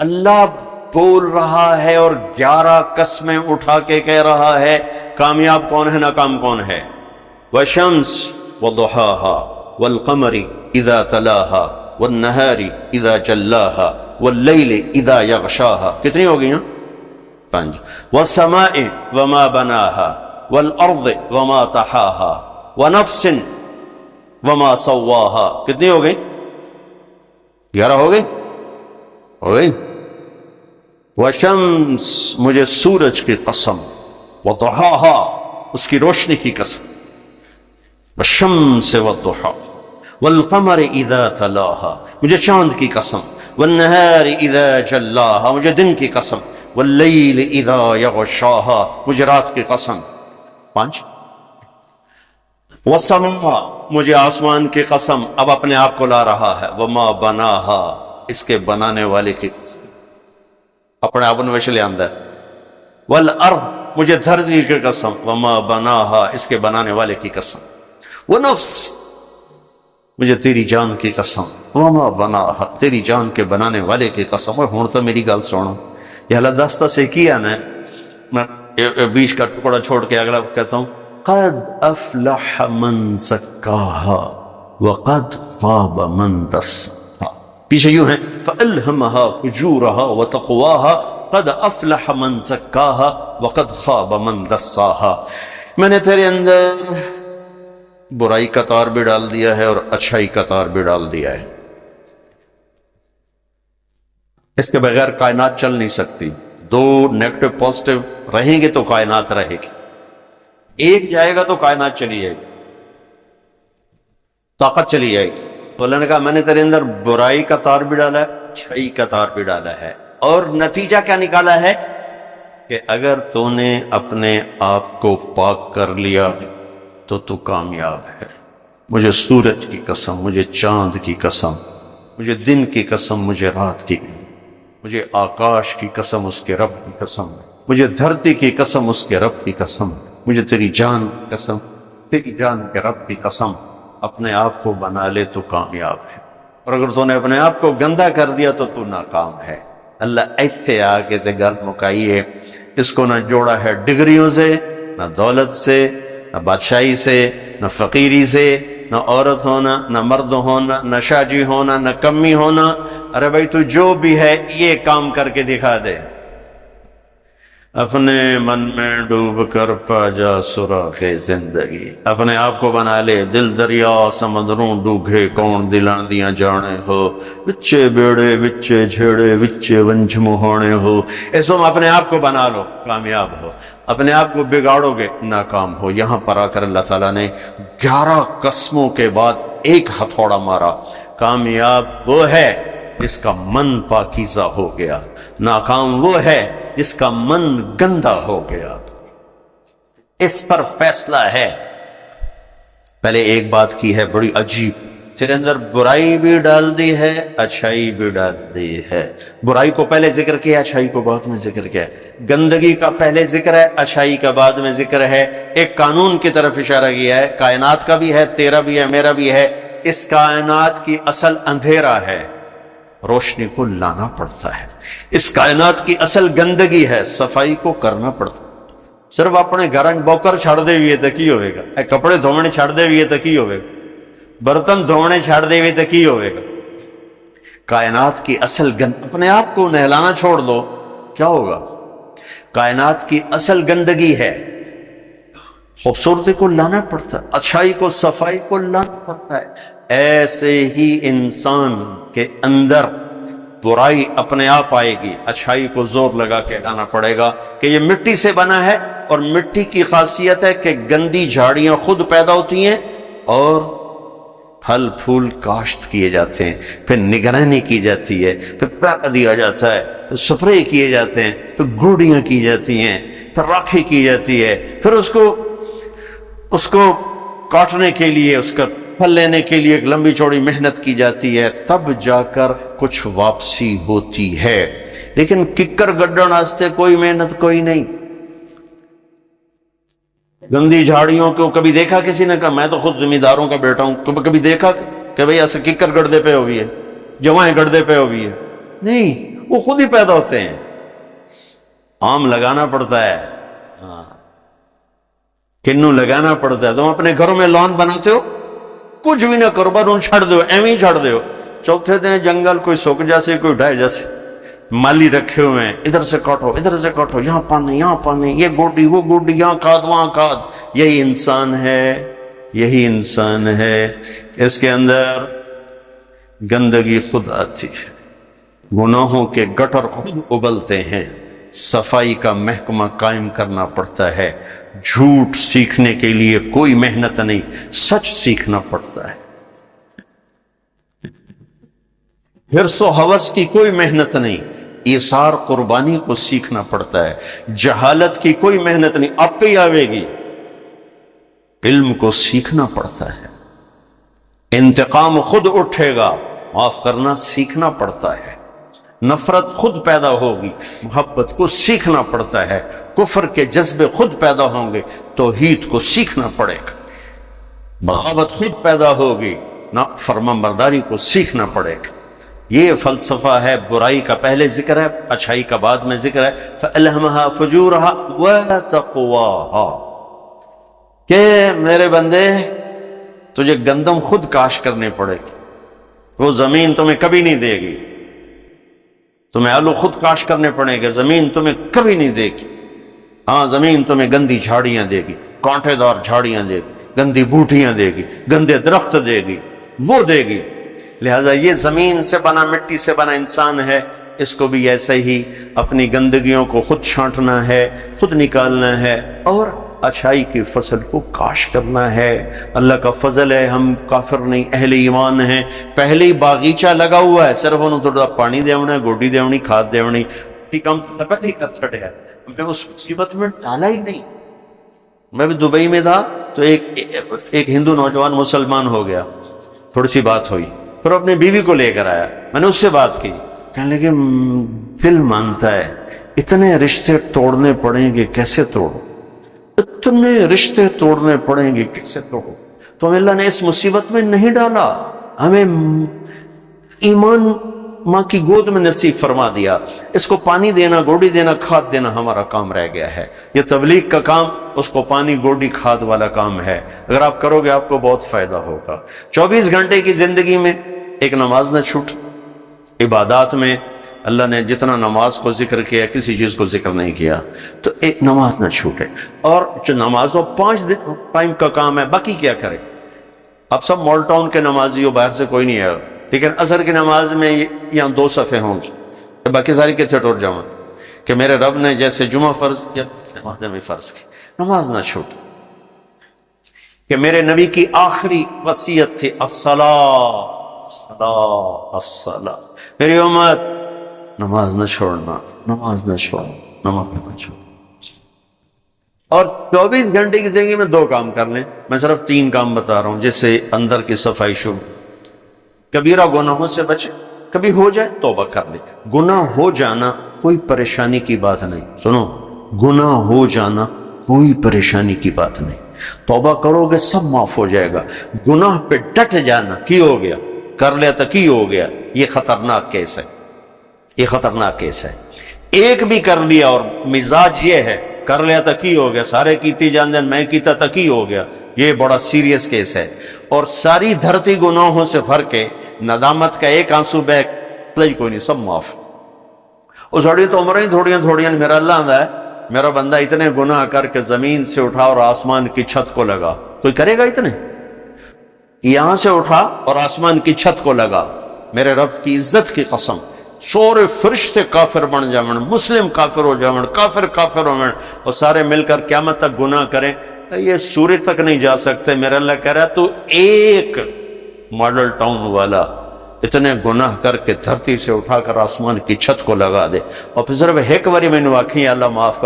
اللہ بول رہا ہے اور 11 قسمیں اٹھا کے کہہ رہا ہے کامیاب کون ہے ناکام کون ہے. والشمس وضحاها والقمر اذا تلاها والنهار اذا جلاها واللیل اذا یغشاها. کتنی ہو گئی ہیں؟ 5. والسماء وما بناها والارض وما طحاها ونفس وما سواها. کتنی ہو گئی؟ 11 ہو گئی؟ ہو گئی. وشمس مجھے سورج کی قسم، وضحاها اس کی روشنی کی قسم، والشمس والضحى والقمر اذا تلاها مجھے چاند کی قسم، والنهار اذا جلاها مجھے دن کی قسم، واللیل اذا یغشاها مجھے رات کی قسم. 5. والسماء مجھے آسمان کی قسم، اب اپنے آپ کو لا رہا ہے، وما بناها اس کے بنانے والے کی قسم، اپنے آپ نے لے آندہ ہے. والارض مجھے دھرتی کی قسم، وما بناها اس کے بنانے والے کی قسم. ونفس مجھے تیری جان کی قسم، وما بناها تیری جان کے بنانے والے کی قسم. اور ہوں تو میری گل سنو، یہ اللہ دستہ سے کیا نا، میں بیچ کا ٹکڑا چھوڑ کے اگلا کہتا ہوں قد افلح من زکاها وقد خاب من دساها. پیچھے یوں ہیں فألہمها فجورها وتقواها قد افلح من زکاها وقد خاب من دساها. میں نے تیرے اندر برائی کا تار بھی ڈال دیا ہے اور اچھائی کا تار بھی ڈال دیا ہے. اس کے بغیر کائنات چل نہیں سکتی. دو نیگیٹو پازیٹو رہیں گے تو کائنات رہے گی، ایک جائے گا تو کائنات چلی جائے گی، طاقت چلی جائے گی. تو اللہ نے کہا میں نے تیرے اندر برائی کا تار بھی ڈالا ہے، اچھائی کا تار بھی ڈالا ہے. اور نتیجہ کیا نکالا ہے کہ اگر تو نے اپنے آپ کو پاک کر لیا تو کامیاب ہے. مجھے سورج کی قسم، مجھے چاند کی قسم، مجھے دن کی قسم، مجھے رات کی، مجھے آکاش کی قسم، اس کے رب کی قسم، مجھے دھرتی کی قسم، اس کے رب کی قسم، مجھے تیری جان کی قسم، تیری جان کے رب کی قسم. اپنے آپ کو بنا لے تو کامیاب ہے، اور اگر تو نے اپنے آپ کو گندا کر دیا تو ناکام ہے. اللہ ایتھے آ کے تے گل مکائی ہے. اس کو نہ جوڑا ہے ڈگریوں سے، نہ دولت سے، نہ بادشاہی سے، نہ فقیری سے، نہ عورت ہونا، نہ مرد ہونا، نہ شاجی ہونا، نہ کمی ہونا. ارے بھائی تو جو بھی ہے یہ کام کر کے دکھا دے. اپنے من میں ڈوب کر پا جا سراغ زندگی. اپنے آپ کو بنا لے دل دریا سمندروں ڈوگے کون دلاں دیاں جانے ہو، بچے بیڑے بچے جھیڑے بچے ونج مہانے ہو. اس وقت اپنے آپ کو بنا لو کامیاب ہو، اپنے آپ کو بگاڑو گے ناکام ہو. یہاں پر آ کر اللہ تعالیٰ نے 11 قسموں کے بعد ایک ہتھوڑا مارا. کامیاب وہ ہے جس کا من پاکیزہ ہو گیا، ناکام وہ ہے جس کا من گندا ہو گیا. اس پر فیصلہ ہے. پہلے ایک بات کی ہے بڑی عجیب، تیرے اندر برائی بھی ڈال دی ہے، اچھائی بھی ڈال دی ہے. برائی کو پہلے ذکر کیا، اچھائی کو بعد میں ذکر کیا. گندگی کا پہلے ذکر ہے، اچھائی کا بعد میں ذکر ہے. ایک قانون کی طرف اشارہ کیا ہے، کائنات کا بھی ہے، تیرا بھی ہے، میرا بھی ہے. اس کائنات کی اصل اندھیرا ہے، روشنی کو لانا پڑتا ہے. اس کائنات کی اصل گندگی ہے، صفائی کو کرنا پڑتا ہے. صرف اپنے گھر بوکر چھڑ دے ہوئے تو کی ہوئے گا، کپڑے دھونے چھڑ دے ہوئے تو کی ہوئے گا، برتن دھونے چھڑ دے ہوئے تو کی ہوئے گا. کائنات کی اصل اپنے آپ کو نہلانا چھوڑ دو، کیا ہوگا؟ کائنات کی اصل گندگی ہے، خوبصورتی کو لانا پڑتا ہے، اچھائی کو صفائی کو لانا پڑتا ہے. ایسے ہی انسان کے اندر برائی اپنے آپ آئے گی، اچھائی کو زور لگا کے لانا پڑے گا کہ یہ مٹی سے بنا ہے، اور مٹی کی خاصیت ہے کہ گندی جھاڑیاں خود پیدا ہوتی ہیں اور پھل پھول کاشت کیے جاتے ہیں، پھر نگرانی کی جاتی ہے، پھر پاک دیا جاتا ہے، پھر سپرے کیے جاتے ہیں، پھر گوڑیاں کی جاتی ہیں، پھر راکھی کی جاتی ہے، پھر اس کو کاٹنے کے لیے، اس کا پھل لینے کے لیے ایک لمبی چوڑی محنت کی جاتی ہے، تب جا کر کچھ واپسی ہوتی ہے. لیکن ککر گڈن واسطے کوئی محنت کوئی نہیں. گندی جھاڑیوں کو کبھی دیکھا کسی نے؟ کہا میں تو خود زمینداروں کا بیٹا ہوں، کبھی دیکھا کہ بھئی ایسے ککر گڑدے پہ ہوئی ہے، جوائیں گڑدے پہ ہوئی ہے؟ نہیں، وہ خود ہی پیدا ہوتے ہیں. آم لگانا پڑتا ہے, کنو لگانا پڑتا ہے. تم اپنے گھروں میں لان بناتے ہو, کچھ بھی نہ کرو, بس چھڑ دو, ایویں ہی چھڑ دو. چوتھے دن جنگل کوئی سوکھ جیسے کوئی ڈھائی جیسے مالی رکھے ہوئے ہیں, ادھر سے کاٹو ادھر سے کاٹو, یہاں پانی یہاں پانی, یہ گوڈی وہ گوڈی, یہاں کھاد وہاں کھاد. یہی انسان ہے, یہی انسان ہے. اس کے اندر گندگی خود آتی ہے, گناہوں کے گٹر خود ابلتے ہیں. صفائی کا محکمہ قائم کرنا پڑتا ہے. جھوٹ سیکھنے کے لیے کوئی محنت نہیں, سچ سیکھنا پڑتا ہے. حرص و ہوس کی کوئی محنت نہیں, ایثار قربانی کو سیکھنا پڑتا ہے. جہالت کی کوئی محنت نہیں, آپ پہ ہی آوے گی. علم کو سیکھنا پڑتا ہے. انتقام خود اٹھے گا, معاف کرنا سیکھنا پڑتا ہے. نفرت خود پیدا ہوگی, محبت کو سیکھنا پڑتا ہے. کفر کے جذبے خود پیدا ہوں گے, توحید کو سیکھنا پڑے گا. بغاوت خود پیدا ہوگی, نہ فرمانبرداری کو سیکھنا پڑے گا. یہ فلسفہ ہے. برائی کا پہلے ذکر ہے, اچھائی کا بعد میں ذکر ہے. فَأَلْهَمَهَا فُجُورَهَا وَتَقْوَاهَا, کہ میرے بندے تجھے گندم خود کاش کرنے پڑے گی. وہ زمین تمہیں کبھی نہیں دے گی. تمہیں آلو خود کاش کرنے پڑیں گے, زمین تمہیں کبھی نہیں دے گی. ہاں زمین تمہیں گندی جھاڑیاں دے گی, کانٹے دار جھاڑیاں دے گی, گندی بوٹیاں دے گی, گندے درخت دے گی, وہ دے گی. لہذا یہ زمین سے بنا, مٹی سے بنا انسان ہے, اس کو بھی ایسے ہی اپنی گندگیوں کو خود چھانٹنا ہے, خود نکالنا ہے, اور اچھائی کی فصل کو کاش کرنا ہے. اللہ کا فضل ہے, ہم کافر نہیں, اہل ایمان ہیں. پہلے ہی باغیچہ لگا ہوا ہے, صرف انہوں تھوڑا پانی دیونا ہے, گوڈی دیونی, کھاد دیونی, کام لگا ہی کر چھڑے. میں اس مصیبت میں ڈالا ہی نہیں. میں بھی دبئی میں تھا تو ایک ہندو نوجوان مسلمان ہو گیا, تھوڑی سی بات ہوئی, پھر اپنی بیوی کو لے کر آیا. میں نے اس سے بات کی, کہنے لگے دل مانتا ہے اتنے رشتے توڑنے پڑیں گے, کیسے توڑو, اتنے رشتے توڑنے پڑیں گے, کیسے توڑو. تو اللہ نے اس مصیبت میں نہیں ڈالا, ہمیں ایمان ماں کی گود میں نصیب فرما دیا. اس کو پانی دینا, گوڈی دینا, کھاد دینا ہمارا کام رہ گیا ہے. یہ تبلیغ کا کام اس کو پانی, گوڈی, کھاد والا کام ہے. اگر آپ کرو گے آپ کو بہت فائدہ ہوگا. 24 گھنٹے کی زندگی میں ایک نماز نہ چھوٹ. عبادات میں اللہ نے جتنا نماز کو ذکر کیا, کسی چیز کو ذکر نہیں کیا, تو ایک نماز نہ چھوٹے. اور جو نماز وہ 5 ٹائم کا کام ہے, باقی کیا کرے. اب سب مال ٹاؤن کے نمازی ہو, باہر سے کوئی نہیں ہے, لیکن عصر کی نماز میں یہاں 2 صفحے ہوں گی, باقی ساری کتنے ٹوٹ جاؤں کہ میرے رب نے جیسے جمعہ فرض کیا, نماز میں فرض کی. نماز نہ چھوٹ. کہ میرے نبی کی آخری وصیت تھی, الصلاۃ الصلاۃ الصلاۃ. میری امت نماز نہ چھوڑنا, نماز نہ چھوڑنا, نماز نہ چھوڑنا. اور 24 گھنٹے کی زندگی میں 2 کام کر لیں. میں صرف 3 کام بتا رہا ہوں جس سے اندر کی صفائی شروع. کبیرہ گناہوں سے بچے, کبھی ہو جائے توبہ کر لیں. گناہ ہو جانا کوئی پریشانی کی بات نہیں. سنو, گناہ ہو جانا کوئی پریشانی کی بات نہیں. توبہ کرو گے سب معاف ہو جائے گا. گناہ پہ ڈٹ جانا, کی ہو گیا, کر لیا تو کی ہو گیا, یہ خطرناک کیس ہے. یہ خطرناک کیس ہے. ایک بھی کر لیا اور مزاج یہ ہے, کر لیا تو کی ہو گیا, سارے کیتی جان دین, میں کیتا تو کی ہو گیا, یہ بڑا سیریس کیس ہے. اور ساری دھرتی گناہوں سے بھر کے ندامت کا ایک آنسو بہ کوئی نہیں, سب معاف. اس اڑی تو عمریں تھوڑیاں میرا اللہ آندہ ہے, میرا بندہ اتنے گناہ کر کے زمین سے اٹھا اور آسمان کی چھت کو لگا. کوئی کرے گا اتنے؟ یہاں سے اٹھا اور آسمان کی چھت کو لگا. میرے رب کی عزت کی قسم, سورے فرشتے کافر بن جاون, مسلم کافر ہو جاون, کافر ہو جاون, اور سارے مل کر قیامت تک گناہ کریں, یہ سورج تک نہیں جا سکتے. میرا اللہ کہہ رہا ہے تو ایک ماڈل ٹاؤن والا اتنے گناہ کر کے دھرتی سے اٹھا کر آسمان کی چھت کو لگا دے, اور پھر صرف ایک باری میں نے واقعی اللہ معاف کر